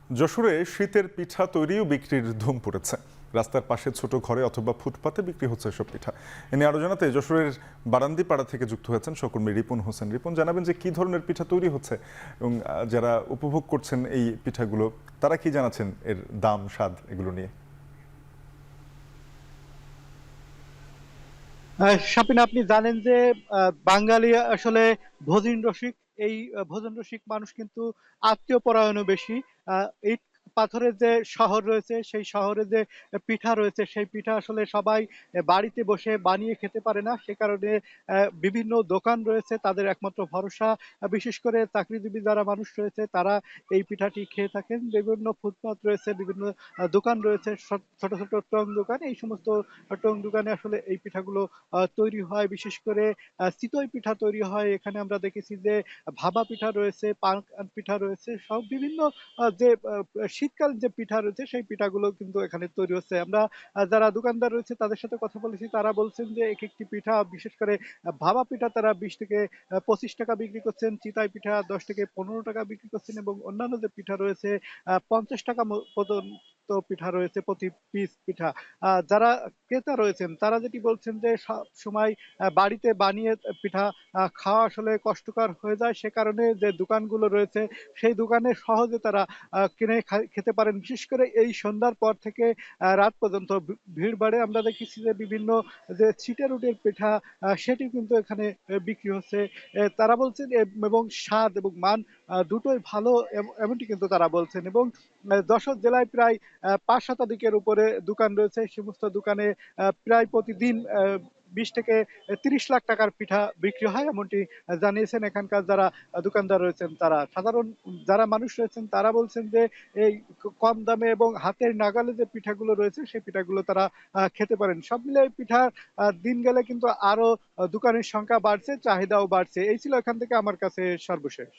যশোরে শীতের পিঠা তৈরি ও বিক্রির ধুম পড়েছে। রাস্তার পাশে ছোট ঘরে অথবা ফুটপাতে বিক্রি হচ্ছে এসব পিঠা। এ নিয়ে আরো জানাতে যশোরের বারান্দিপাড়া থেকে যুক্ত হয়েছেন সহকর্মী রিপন হোসেন। রিপন, জানাবেন যে কি ধরনের পিঠা তৈরি হচ্ছে এবং যারা উপভোগ করছেন এই পিঠাগুলো তারা কি জানাচ্ছেন এর দাম, স্বাদ এগুলো নিয়ে? শাপিন, আপনি জানেন যে বাঙালি আসলে ভোজন রসিক। এই ভোজন রসিক মানুষ কিন্তু আত্মীয় পরায়ণও বেশি। ইট পাথরের যে শহর রয়েছে, সেই শহরে যে পিঠা রয়েছে, সেই পিঠা আসলে সবাই বাড়িতে বসে বানিয়ে খেতে পারে না। সে কারণে বিভিন্ন দোকান রয়েছে, তাদের একমাত্র ভরসা। বিশেষ করে চাকরিজীবী যারা মানুষ রয়েছে তারা এই পিঠাটি খেয়ে থাকেন। বিভিন্ন ফুটপাত রয়েছে, বিভিন্ন দোকান রয়েছে, ছোট ছোট টং দোকান। এই সমস্ত টং দোকানে আসলে এই পিঠাগুলো তৈরি হয়। বিশেষ করে চিতই পিঠা তৈরি হয়। এখানে আমরা দেখেছি যে ভাপা পিঠা রয়েছে, পান পিঠা রয়েছে, সব বিভিন্ন যে শীতকাল যে পিঠা রয়েছে সেই পিঠাগুলো কিন্তু এখানে তৈরি হচ্ছে। আমরা যারা দোকানদার রয়েছে তাদের সাথে কথা বলেছি, তারা বলছেন যে এক একটি পিঠা, বিশেষ করে ভাপা পিঠা তারা 20 থেকে 25 টাকা বিক্রি করছেন, চিতাই পিঠা 10 থেকে 15 টাকা বিক্রি করছেন এবং অন্যান্য যে পিঠা রয়েছে 50 টাকা পর্যন্ত পিঠা রয়েছে প্রতি পিস পিঠা। যারা ক্রেতা রয়েছেন তারা যেটি বলছেন যে সব সময় বাড়িতে বানিয়ে পিঠা খাওয়া আসলে কষ্টকর হয়ে যায়। সে কারণে যে দোকানগুলো রয়েছে সেই দোকানে সহজে তারা কিনে খেতে পারেন। বিশেষ করে এই সন্ধ্যার পর থেকে রাত পর্যন্ত ভিড় বাড়ে। আমরা দেখেছি যে বিভিন্ন যে ছিটে রুটির পিঠা সেটিও কিন্তু এখানে বিক্রি হচ্ছে। তারা বলছেন এবং স্বাদ এবং মান দুটোই ভালো এমনটি কিন্তু তারা বলছেন। এবং যশোর জেলায় প্রায় ৫ শতাধিকের উপরে দোকান রয়েছে। সমস্ত দোকানে প্রায় প্রতিদিন ২০ থেকে ৩০ লাখ টাকার পিঠা বিক্রি হয়, এমনটি জানিয়েছেন এখানকার যারা দোকানদার রয়েছেন তারা। সাধারণ যারা মানুষ রয়েছেন তারা বলছেন যে এই কম দামে এবং হাতের নাগালে যে পিঠাগুলো রয়েছে সেই পিঠাগুলো তারা খেতে পারেন। সব মিলে এই পিঠার দিন গেলে কিন্তু আরো দোকানের সংখ্যা বাড়ছে, চাহিদাও বাড়ছে। এই ছিল এখান থেকে আমার কাছে সর্বশেষ।